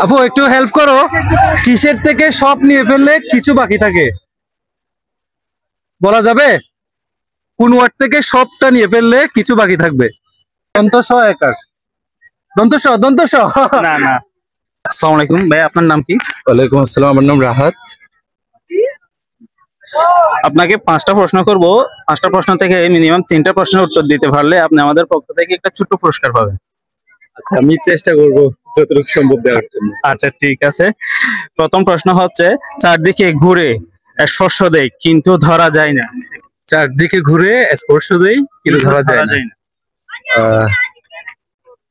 আপু একটু হেল্প করো, কিসের থেকে সব নিয়ে ফেললে কিছু বাকি থাকে? বলা যাবে কোন ওয়ার্ড থেকে সবটা নিয়ে ফেললে কিছু বাকি থাকবে? দন্ত স একার, দন্ত স, দন্ত স। না না। আসসালামু আলাইকুম ভাই, আপনার নাম কি? ওয়ালাইকুম আসসালাম, আমার নাম রাহাত। আপনাকে 5টা প্রশ্ন করব। 5টা প্রশ্ন থেকে মিনিমাম 3টা প্রশ্নের উত্তর দিতে পারলে আপনি আমাদের পক্ষ থেকে একটা ছোট্ট পুরস্কার পাবেন। আচ্ছা, আমি চেষ্টা করবো যতটুকু সম্ভব দেওয়ার জন্য। আচ্ছা ঠিক আছে। প্রথম প্রশ্ন হচ্ছে, চারদিকে ঘুরে স্পর্শ দেয় কিন্তু ধরা যায় না। চারদিকে ঘুরে স্পর্শ দেই কিন্তু ধরা যায় না। আহ,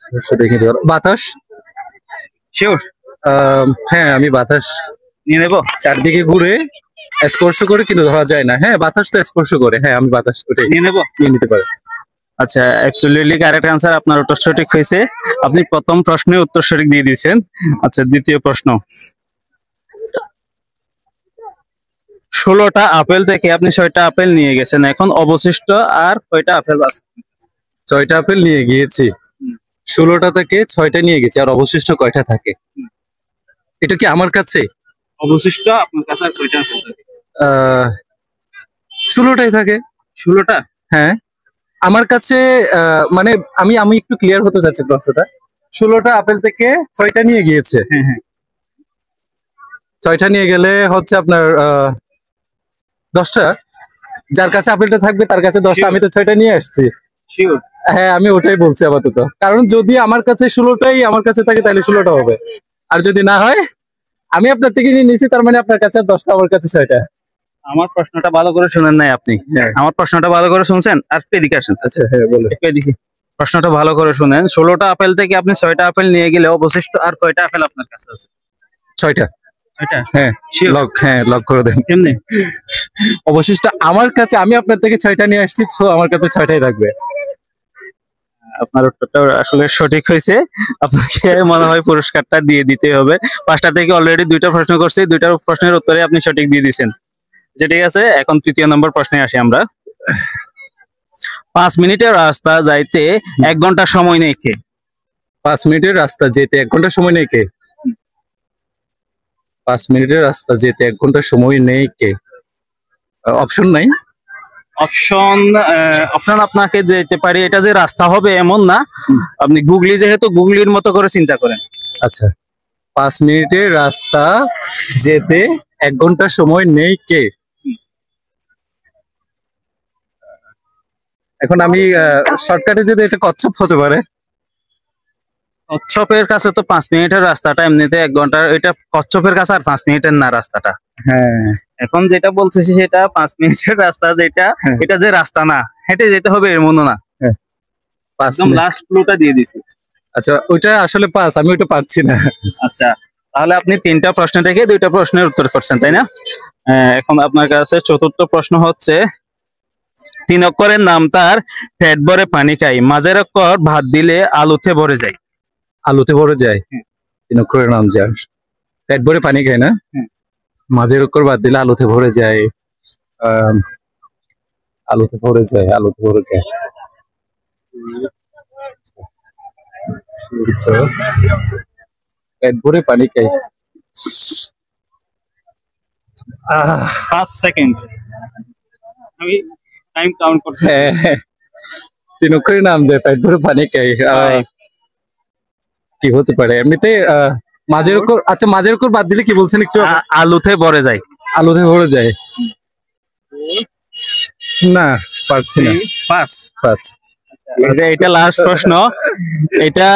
স্পর্শ দেই কিন্তু বাতাস। শিওর? হ্যাঁ, আমি বাতাস নিয়ে নেবো। চারদিকে ঘুরে স্পর্শ করে কিন্তু ধরা যায় না। হ্যাঁ, বাতাস তো স্পর্শ করে। হ্যাঁ, আমি বাতাস ওটাই নিয়ে নেবো। নিয়ে নিতে পারি। আচ্ছা, অ্যাবসলিউটলি কারেক্ট আনসার, আপনার উত্তর সঠিক হয়েছে। আপনি প্রথম প্রশ্নে উত্তর সঠিক দিয়ে দিয়েছেন। আচ্ছা, দ্বিতীয় প্রশ্ন। 16টা আপেল থেকে আপনি 6টা আপেল নিয়ে গেছেন, এখন অবশিষ্ট আর কয়টা আপেল আছে? 6টা আপেল নিয়ে গিয়েছি, 16টা থেকে 6টা নিয়ে গেছি, আর অবশিষ্ট কয়টা থাকে? এটা কি আমার কাছে? অবশিষ্ট আপনার কাছে আর কয়টা আপেল থাকে? 16টাই থাকে। 16টা? হ্যাঁ, আমার কাছে মানে আমি আমি একটু ক্লিয়ার হতে চাচ্ছি প্রশ্নটা। 16টা আপেল থেকে 6টা নিয়ে গিয়েছে। হ্যাঁ হ্যাঁ। 6টা নিয়ে গেলে হচ্ছে আপনার 10টা। যার কাছে আপেলটা থাকবে তার কাছে 10টা, আমি তো 6টা নিয়ে আসছি। শিওর? হ্যাঁ, আমি ওটাই বলছি আপাতত। কারণ যদি আমার কাছে 16টাই আমার কাছে থাকে তাহলে 16টা হবে, আর যদি না হয় আমি আপনার থেকে নিয়ে নিয়েছি, তার মানে আপনার কাছে 10টা, আমার কাছে 6টা। আমার প্রশ্নটা ভালো করে শুনেন নাই আপনি। হ্যাঁ। আমার প্রশ্নটা ভালো করে শুনছেন? আর এদিকে আসেন। আচ্ছা, হ্যাঁ বলে। একটু এদিকে। প্রশ্নটা ভালো করে শুনেন। 16টা আপেল থেকে আপনি 6টা আপেল নিয়ে গেলে অবশিষ্ট আর কয়টা আপেল আপনার কাছে আছে? 6টা। 6টা? হ্যাঁ, Sure? লক, হ্যাঁ লক করে দেন। কেমনে? অবশিষ্ট আমার কাছে, আমি আপনার থেকে 6টা নিয়ে আসছি, তো আমার কাছে 6টাই থাকবে। আপনার উত্তরটা আসলে সঠিক হয়েছে। আপনাকে মনে হয় পুরস্কারটা দিয়ে দিতে হবে। 5টা থেকে অলরেডি 2টা প্রশ্ন করছি, 2টা প্রশ্নের উত্তরে আপনি সঠিক দিয়ে দিয়েছেন। আচ্ছা ঠিক আছে, এখন 3য় নম্বর প্রশ্নে আসি আমরা। 5 মিনিটের রাস্তা যাইতে 1 ঘন্টা সময় নেই কে? 5 মিনিটের রাস্তা যেতে 1 ঘন্টা সময় নেই কে? 5 মিনিটের রাস্তা যেতে 1 ঘন্টা সময় নেই কে? অপশন নাই? অপশন অপশন আপনাকে দিতে পারি, এটা যে রাস্তা হবে এমন না। আপনি গুগলি, যেহেতু গুগলির মতো করে চিন্তা করেন। আচ্ছা, 5 মিনিটের রাস্তা যেতে 1 ঘন্টা সময় নেই কে? এখন আমি শর্টকাটে যদি এটা কচ্ছপ হতে পারে। কচ্ছপের কাছে তো 5 মিনিটের রাস্তাটা এমনিতে 1 ঘন্টা, এটা কচ্ছপের কাছে আর 5 মিনিটের না রাস্তাটা। হ্যাঁ, এখন যেটা বলতেছি সেটা 5 মিনিটের রাস্তা, যেটা এটা যে রাস্তা না, হেঁটে যেতে হবে এমনও না। 5 একদম মিনিট। লাস্ট ক্লুটা দিয়ে দিছি। আচ্ছা, ওইটা আসলে 5, আমি ওইটা পারছি না। আচ্ছা, তাহলে আপনি 3টা প্রশ্ন থেকে 2টা প্রশ্নের উত্তর করছেন, তাই না? এখন আপনার কাছে 4র্থ প্রশ্ন হচ্ছে, 3 অক্ষরের নাম তার, পেট ভরে পানি খাই, মাঝের অক্ষর ভাত দিলে আলুতে ভরে যায়। আলুতে ভরে যায়? 3 অক্ষরের নাম যার পেট ভরে পানি খায় না, মাঝের অক্ষর বাদ দিলে আলুতে ভরে যায়। আলুতে ভরে যায়, আলুতে ভরে যায়। পেট ভরে পানি খাই। 5 সেকেন্ড আমি টাইম কাউন্ট করছি। হ্যাঁ, 3 অক্ষরের নাম যায়, পেট ভরে পানি খাই। কি হতে পারে এমনিতে? মাঝের অক্ষর, আচ্ছা মাঝের অক্ষর বাদ দিলে কি বলছেন একটু? আলুতে ভরে যায়। আলুতে ভরে যায়? না, পারছি না। 5। 5। এটা লাস্ট প্রশ্ন, এটা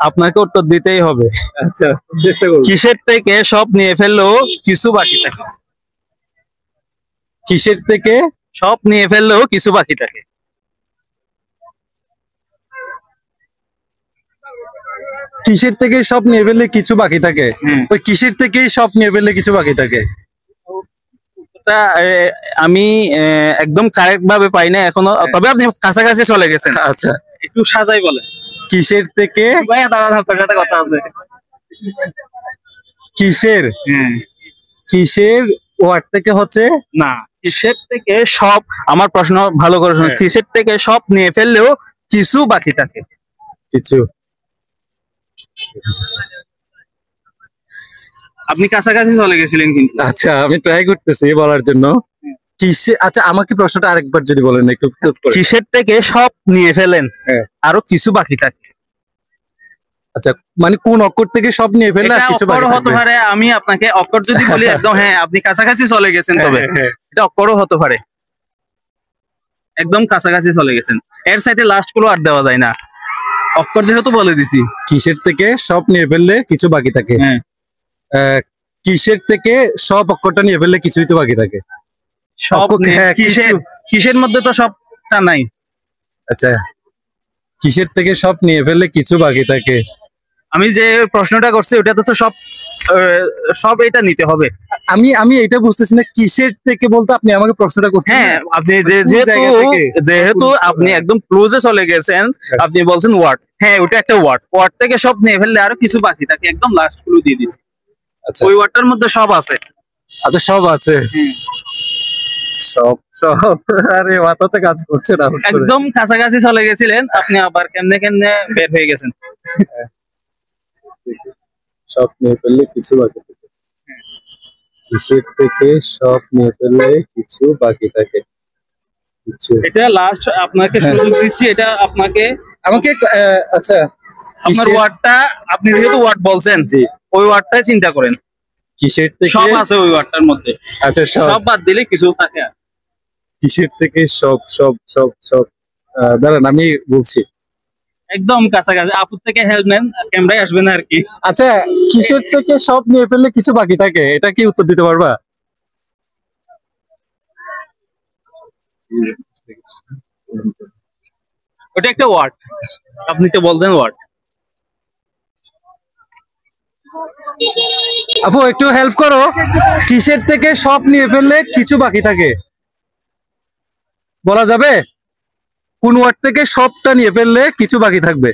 আপনাকে উত্তর দিতেই হবে। আচ্ছা, চেষ্টা করব। কিসের থেকে সব নিয়ে ফেললেও কিছু বাকি থাকে? কিসের থেকে সব নিয়ে ফেললেও কিছু বাকি থাকে? কিসের থেকে সব নিয়ে ফেললে কিছু বাকি থাকে? ওই কিসের থেকেই সব নিয়ে ফেললে কিছু বাকি থাকে? আমি একদম কারেক্ট ভাবে পাই না এখনো, তবে আপনি কাছাকাছি চলে গেছেন। আচ্ছা, একটু সাজাই বলে। কিসের থেকে? ভাইয়া দাঁড়ান, আপনার সাথে কথা আছে। কিসের? কিসের ওয়ার্ড থেকে হচ্ছে না, কিসের থেকে সব, আমার প্রশ্ন ভালো করে শুনুন। কিসের থেকে সব নিয়ে ফেললেও কিছু বাকি থাকে? কিছু। আপনি কাছাকাছি চলে গেছিলেন কিন্তু। আচ্ছা আমি ট্রাই করতেছি বলার জন্য। কিসে, আচ্ছা আমাকে প্রশ্নটা আরেকবার যদি বলেন একটু হেল্প করে। কিসের থেকে সব নিয়ে ফেলেন হ্যাঁ। আরো কিছু বাকি থাকে? আচ্ছা মানে কোন অক্ষর থেকে সব নিয়ে ফেললে আর এটা কিছু অক্ষর বাকি হতে থাকবে? পারে, আমি আপনাকে অক্ষর যদি বলি একদম হ্যাঁ আপনি কাছাকাছি চলে গেছেন, তবে হ্যাঁ, হ্যাঁ। এটা অক্ষরও হতে পারে, একদম কাছাকাছি চলে গেছেন। এর সাথে লাস্ট গুলো আর দেওয়া যায় না, অক্ষর যেহেতু বলে দিছি। কিসের থেকে সব নিয়ে ফেললে কিছু বাকি থাকে? হ্যাঁ, কিসের থেকে সব অক্ষরটা নিয়ে ফেললে কিছুই তো বাকি থাকে। সব হ্যাঁ, কিসের, কিছু। কিসের মধ্যে তো সবটা নাই। আচ্ছা কিসের থেকে সব নিয়ে ফেললে কিছু বাকি থাকে? আমি যে প্রশ্নটা করছি ওটাতে তো সব সব এটা নিতে হবে। আমি আমি এটা বুঝতেছি না, কিসের থেকে বলতে আপনি আমাকে প্রশ্নটা করছেন হ্যাঁ, না? আপনি কোন জায়গা থেকে? যেহেতু আপনি একদম ক্লোজে চলে গেছেন, হ্যাঁ। আপনি বলছেন ওয়ার্ড, হ্যাঁ ওটা একটা ওয়ার্ড, ওয়ার্ড থেকে সব নিয়ে ফেললে আরো কিছু বাকি থাকে, একদম লাস্ট গুলো দিয়ে দিচ্ছি। আচ্ছা ওই ওয়ার্ডটার মধ্যে সব আছে। আচ্ছা সব আছে। সব সব আরে মাথাতে কাজ করছে না হুট করে। একদম কাছাকাছি চলে গেছিলেন আপনি, আবার কেমনে কেমনে বের হয়ে গেছেন। সব নিয়ে ফেললে কিছু বাকি থাকে। কিসের থেকে সব নিয়ে ফেললে কিছু বাকি থাকে? কিছু। এটা লাস্ট আপনাকে হ্যাঁ। সুযোগ দিচ্ছি, এটা আপনাকে আমাকে আচ্ছা আপনার কিসের- ওয়ার্ডটা, আপনি যেহেতু ওয়ার্ড বলছেন জি ওই ওয়ার্ডটাই চিন্তা করেন, কিসের থেকে সব আছে ওই ওয়ার্ডটার মধ্যে, আচ্ছা সব সব বাদ দিলে কিছু থাকে আর। কিসের থেকে সব সব সব সব দাঁড়ান আমি বলছি। একদম কাছাকাছি, আপুর থেকে হেল্প নেন, ক্যামেরায় আসবে না আর কি। আচ্ছা কিসের থেকে সব নিয়ে ফেললে কিছু বাকি থাকে, এটা কি উত্তর দিতে পারবা? ওটা একটা ওয়ার্ড, আপনি তো বলছেন ওয়ার্ড। আপু একটু হেল্প করো, কিসের থেকে সব নিয়ে ফেললে কিছু বাকি থাকে বলা যাবে? কোন ওয়ার্ড থেকে সবটা নিয়ে ফেললে কিছু বাকি থাকবে?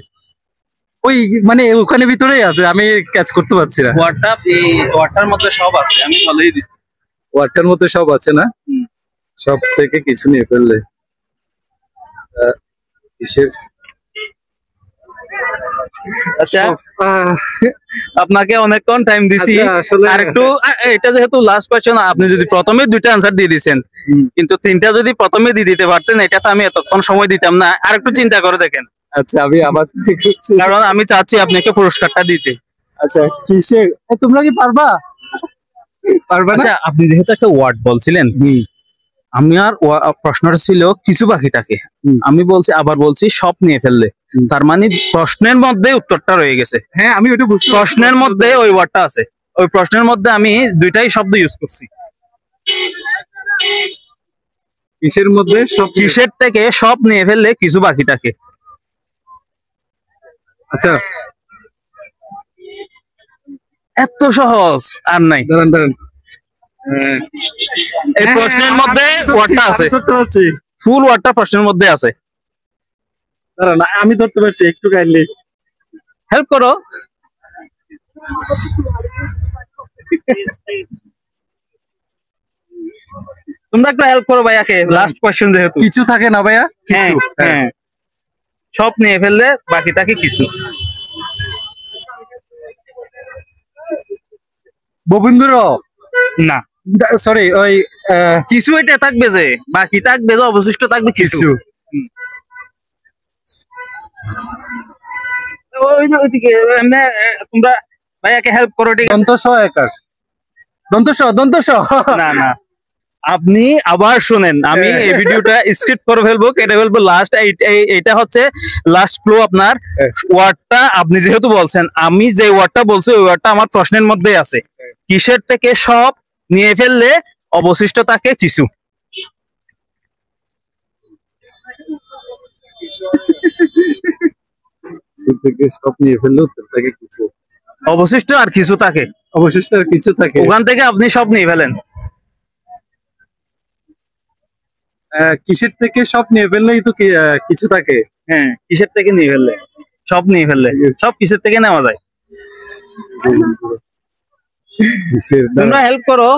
ওই মানে ওখানে ভিতরেই আছে, আমি ক্যাচ করতে পারছি না। ওয়ার্ডটা, এই ওয়ার্ডটার মধ্যে সব আছে, আমি বলেই দিচ্ছি। ওয়ার্ডটার মধ্যে সব আছে না? হুম। সব থেকে কিছু নিয়ে ফেললে কিসের আচ্ছা, সব, আপনাকে অনেকক্ষণ টাইম দিছি, আচ্ছা, আসলে আর একটু এটা যেহেতু লাস্ট কোয়েশ্চেন, আপনি যদি প্রথমে দুইটা আনসার দিয়ে দিয়েছেন, হুম। কিন্তু তিনটা যদি প্রথমে দিয়ে দিতে পারতেন, এটা তো আমি এতক্ষণ সময় দিতাম না। আর একটু চিন্তা করে দেখেন, আচ্ছা আমি আবার করছি। কারণ আমি চাচ্ছি আপনাকে পুরস্কারটা দিতে। আচ্ছা কিসের, তোমরা কি পারবা? পারবা না? আচ্ছা, আপনি যেহেতু একটা ওয়ার্ড বলছিলেন, হুম। আমি আর প্রশ্নটা ছিল কিছু বাকি থাকে, হুম। আমি বলছি, আবার বলছি সব নিয়ে ফেললে, হুম। তার মানে প্রশ্নের মধ্যে উত্তরটা রয়ে গেছে। হ্যাঁ আমি ওটা বুঝতে পারছি। প্রশ্নের মধ্যে ওই ওয়ার্ডটা আছে, ওই প্রশ্নের মধ্যে আমি দুইটাই শব্দ ইউজ করছি। কিসের মধ্যে সব কিসের থেকে সব নিয়ে ফেললে কিছু বাকি থাকে? আচ্ছা এত সহজ আর নাই। দাঁড়ান দাঁড়ান, এই প্রশ্নের মধ্যে ওয়ার্ডটা আছে, ধরতে পারছি। ফুল ওয়ার্ডটা প্রশ্নের মধ্যে আছে। দাঁড়ান আমি ধরতে পারছি, একটু কাইন্ডলি হেল্প করো। তোমরা একটা হেল্প করো ভাইয়াকে, লাস্ট কোয়েশ্চেন যেহেতু। কিছু থাকে না ভাইয়া? হ্যাঁ, কিছু, হ্যাঁ, সব নিয়ে ফেললে বাকি থাকে কিছু। গোবিন্দ না, সরি ওই কিছু এটা থাকবে যে, বাকি থাকবে যে, অবশিষ্ট থাকবে কিছু। কিছু। হুম। ওইদিকে এমনি, তোমরা ভাইয়াকে হেল্প করো, ঠিক আছে? দন্ত স একার, দন্ত স না না, আপনি আবার শুনেন, আমি এই ভিডিওটা স্ক্রিপ্ট করে ফেলবো, কেটে ফেলবো, লাস্ট এইটা হচ্ছে লাস্ট ক্লু আপনার। ওয়ার্ডটা আপনি যেহেতু বলছেন, আমি যে ওয়ার্ডটা বলছি ওই ওয়ার্ডটা আমার প্রশ্নের মধ্যেই আছে। কিসের থেকে সব নিয়ে ফেললে অবশিষ্ট থাকে কিছু? কিছু থেকে সব নিয়ে ফেললে উত্তর থাকে কিছু, অবশিষ্ট আর কিছু থাকে, অবশিষ্ট আর কিছু থাকে। ওখান থেকে আপনি সব নিয়ে ফেলেন। কিসের থেকে সব নিয়ে ফেললেই তো কিছু থাকে। হ্যাঁ, কিসের থেকে নিয়ে ফেললে, সব নিয়ে ফেললে, সব কিসের থেকে নেওয়া যায়? কিসের তোমরা হেল্প করো।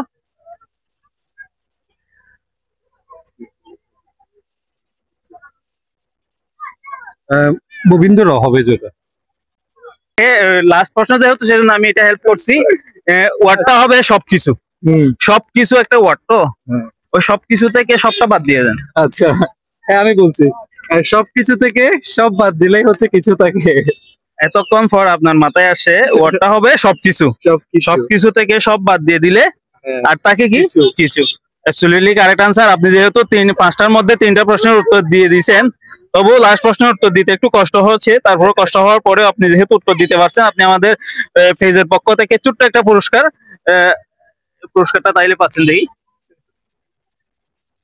গোবিন্দ র হবে যেটা। লাস্ট প্রশ্ন যেহেতু সেজন্য আমি এটা হেল্প করছি। ওয়ার্ডটা হবে সবকিছু। সবকিছু একটা ওয়ার্ড তো, ওই সবকিছু থেকে সবটা বাদ দিয়ে দেন। আচ্ছা, হ্যাঁ আমি বলছি, সবকিছু থেকে সব বাদ দিলেই হচ্ছে কিছু থাকে। এতক্ষণ পর আপনার মাথায় আসে ওয়ার্ডটা হবে সবকিছু। সবকিছু থেকে সব বাদ দিয়ে দিলে আর তাকে কি কিছু। Absolutely correct answer. আপনি যেহেতু 5টার মধ্যে 3টা প্রশ্নের উত্তর দিয়ে দিয়েছেন, তবু লাস্ট প্রশ্নের উত্তর দিতে একটু কষ্ট হচ্ছে। তারপর কষ্ট হওয়ার পরে আপনি যেহেতু উত্তর দিতে পারছেন, আপনি আমাদের ফেজের পক্ষ থেকে ছোট্ট একটা পুরস্কারটা তাইলে পাচ্ছেন। দেখি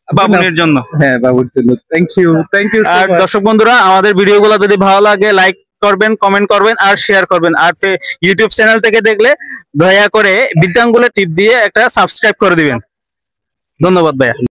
বাবুনের জন্য। হ্যাঁ, বাবুর জন্য। থ্যাংক ইউ আর দর্শক বন্ধুরা, আমাদের ভিডিওগুলো যদি ভালো লাগে লাইক করবেন, কমেন্ট করবেন আর শেয়ার করবেন। আর ইউটিউব চ্যানেল থেকে দেখলে দয়া করে বিদ্যাঙ্গুলে টিপ দিয়ে একটা সাবস্ক্রাইব করে দিবেন। ধন্যবাদ ভাইয়া।